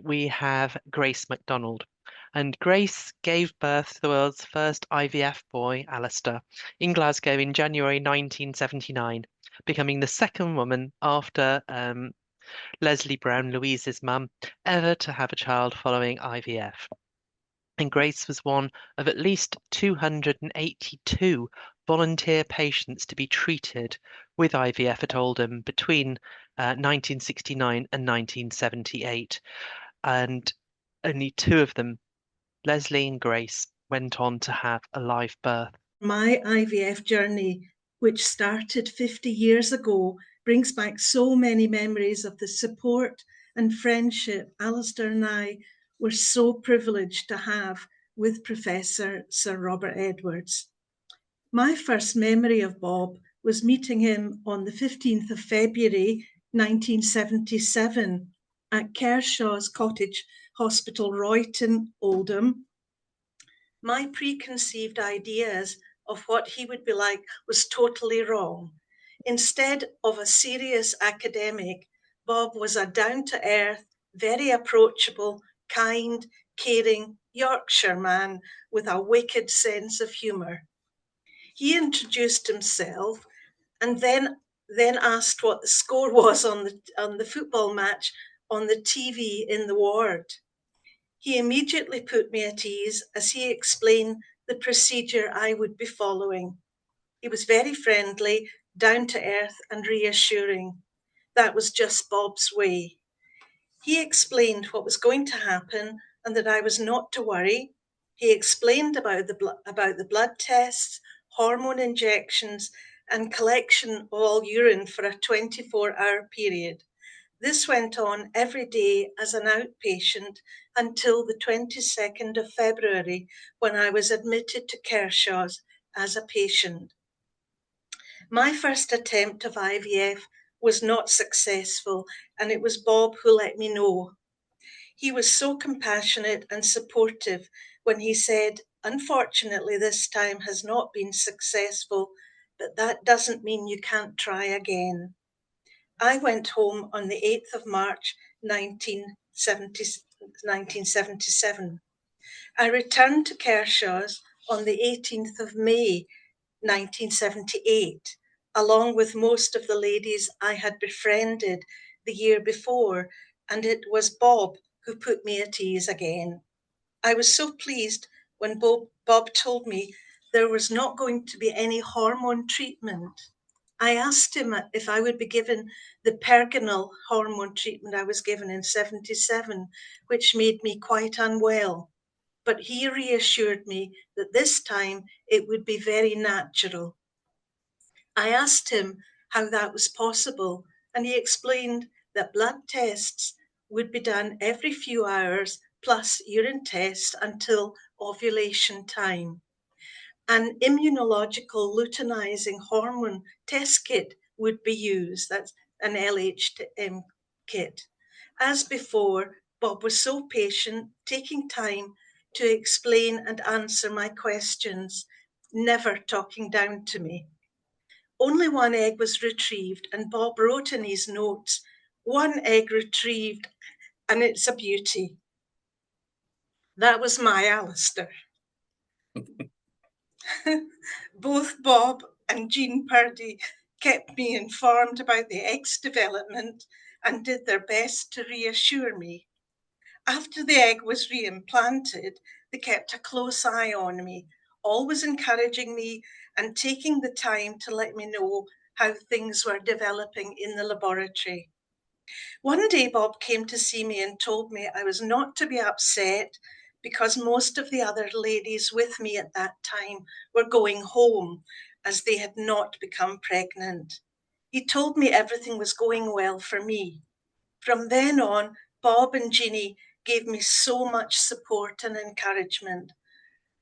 we have Grace MacDonald. And Grace gave birth to the world's first IVF boy, Alistair, in Glasgow in January 1979, becoming the second woman after Leslie Brown, Louise's mum, ever to have a child following IVF. And Grace was one of at least 282 volunteer patients to be treated with IVF at Oldham between 1969 and 1978. And only two of them, Leslie and Grace, went on to have a live birth. My IVF journey, which started 50 years ago, brings back so many memories of the support and friendship Alistair and I were so privileged to have with Professor Sir Robert Edwards. My first memory of Bob was meeting him on the 15th of February 1977 at Kershaw's Cottage Hospital, Royton, Oldham. My preconceived ideas of what he would be like was totally wrong. Instead of a serious academic, Bob was a down-to-earth, very approachable, kind, caring Yorkshire man with a wicked sense of humour. He introduced himself and then asked what the score was on the football match on the TV in the ward. He immediately put me at ease as he explained the procedure I would be following. He was very friendly, down to earth, and reassuring. That was just Bob's way. He explained what was going to happen and that I was not to worry. He explained about the blood tests, hormone injections, and collection of all urine for a 24-hour period. This went on every day as an outpatient until the 22nd of February, when I was admitted to Kershaw's as a patient. My first attempt of IVF was not successful, and it was Bob who let me know. He was so compassionate and supportive when he said, "Unfortunately, this time has not been successful, but that doesn't mean you can't try again." I went home on the 8th of March 1977. I returned to Kershaw's on the 18th of May 1978, along with most of the ladies I had befriended the year before, and it was Bob who put me at ease again. I was so pleased when Bob told me there was not going to be any hormone treatment. I asked him if I would be given the Pergonal hormone treatment I was given in 77, which made me quite unwell. But he reassured me that this time it would be very natural. I asked him how that was possible, and he explained that blood tests would be done every few hours, plus urine tests until ovulation time. An immunological luteinizing hormone test kit would be used. That's an LH kit. As before, Bob was so patient, taking time to explain and answer my questions, never talking down to me. Only one egg was retrieved, and Bob wrote in his notes, "One egg retrieved, and it's a beauty." That was my Alistair. Both Bob and Jean Purdy kept me informed about the egg's development and did their best to reassure me. After the egg was reimplanted, they kept a close eye on me, always encouraging me and taking the time to let me know how things were developing in the laboratory. One day, Bob came to see me and told me I was not to be upset because most of the other ladies with me at that time were going home as they had not become pregnant. He told me everything was going well for me. From then on, Bob and Jeannie gave me so much support and encouragement.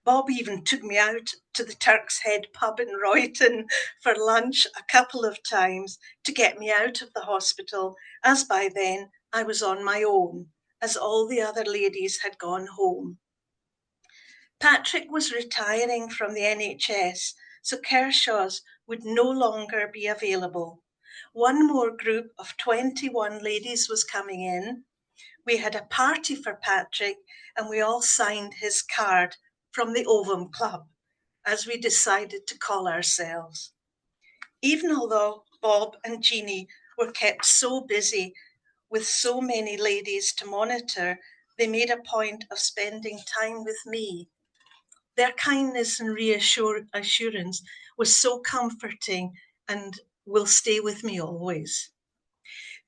Bob even took me out to the Turk's Head pub in Royton for lunch a couple of times to get me out of the hospital, as by then I was on my own, as all the other ladies had gone home. Patrick was retiring from the NHS, so Kershaw's would no longer be available. One more group of 21 ladies was coming in. We had a party for Patrick and we all signed his card from the Ovum Club, as we decided to call ourselves. Even although Bob and Jeannie were kept so busy with so many ladies to monitor, they made a point of spending time with me. Their kindness and reassurance was so comforting and will stay with me always.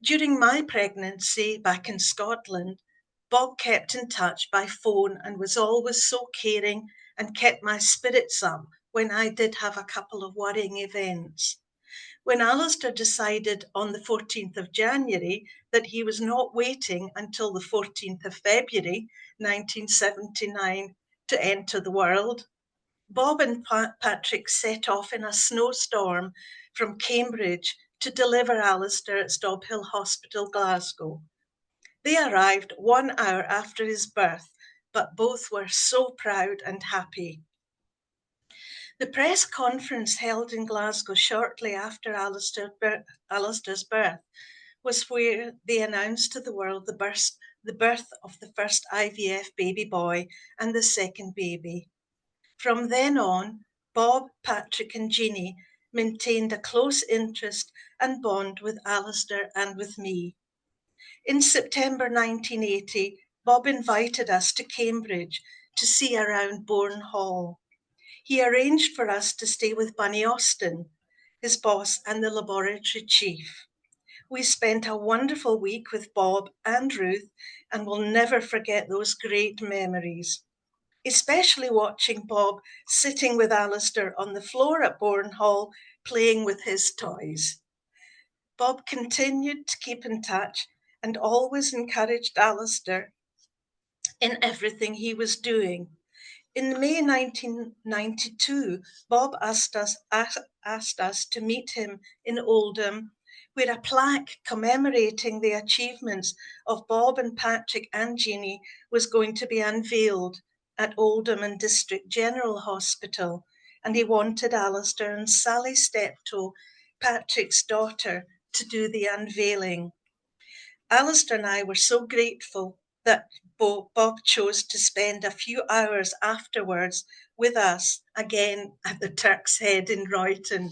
During my pregnancy back in Scotland, Bob kept in touch by phone and was always so caring and kept my spirits up when I did have a couple of worrying events. When Alistair decided on the 14th of January that he was not waiting until the 14th of February 1979 to enter the world, Bob and Patrick set off in a snowstorm from Cambridge to deliver Alistair at Stobhill Hospital, Glasgow. They arrived 1 hour after his birth, but both were so proud and happy. The press conference held in Glasgow shortly after Alistair's birth was where they announced to the world the birth of the first IVF baby boy and the second baby. From then on, Bob, Patrick and Jeannie maintained a close interest and bond with Alistair and with me. In September 1980, Bob invited us to Cambridge to see around Bourne Hall. He arranged for us to stay with Bunny Austin, his boss and the laboratory chief. We spent a wonderful week with Bob and Ruth and will never forget those great memories, especially watching Bob sitting with Alistair on the floor at Bourne Hall playing with his toys. Bob continued to keep in touch and always encouraged Alistair in everything he was doing. In May 1992, Bob asked us to meet him in Oldham, where a plaque commemorating the achievements of Bob and Patrick and Jeannie was going to be unveiled at Oldham and District General Hospital, and he wanted Alistair and Sally Steptoe, Patrick's daughter, to do the unveiling. Alistair and I were so grateful that Bob chose to spend a few hours afterwards with us again at the Turk's Head in Royton.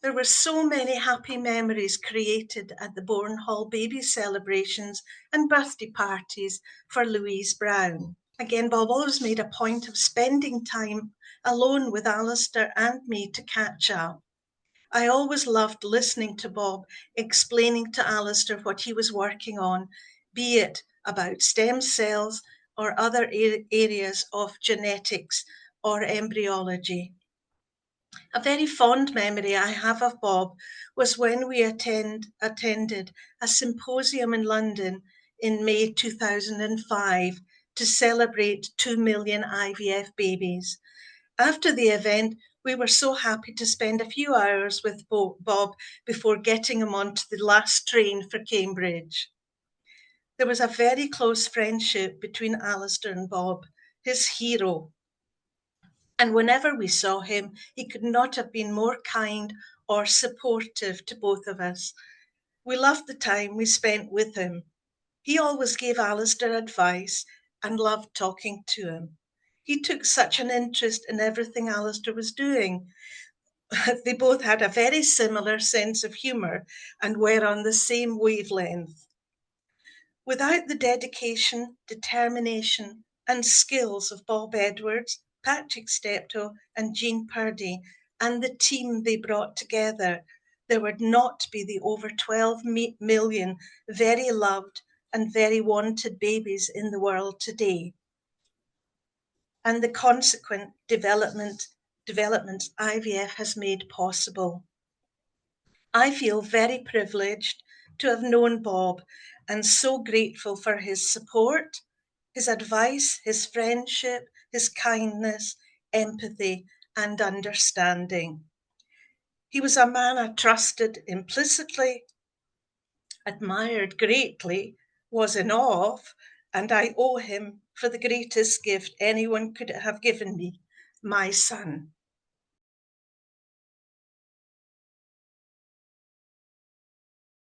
There were so many happy memories created at the Bourne Hall baby celebrations and birthday parties for Louise Brown. Again, Bob always made a point of spending time alone with Alistair and me to catch up. I always loved listening to Bob explaining to Alistair what he was working on, be it about stem cells or other areas of genetics or embryology. A very fond memory I have of Bob was when we attended a symposium in London in May 2005 to celebrate 2 million IVF babies. After the event, we were so happy to spend a few hours with Bob before getting him onto the last train for Cambridge. There was a very close friendship between Alistair and Bob, his hero. And whenever we saw him, he could not have been more kind or supportive to both of us. We loved the time we spent with him. He always gave Alistair advice and loved talking to him. He took such an interest in everything Alistair was doing. They both had a very similar sense of humour and were on the same wavelength. Without the dedication, determination and skills of Bob Edwards, Patrick Steptoe and Jean Purdy and the team they brought together, there would not be the over 12 million very loved and very wanted babies in the world today, and the consequent developments IVF has made possible. I feel very privileged to have known Bob and so grateful for his support, his advice, his friendship, his kindness, empathy, and understanding. He was a man I trusted implicitly, admired greatly, was in awe of, and I owe him for the greatest gift anyone could have given me, my son.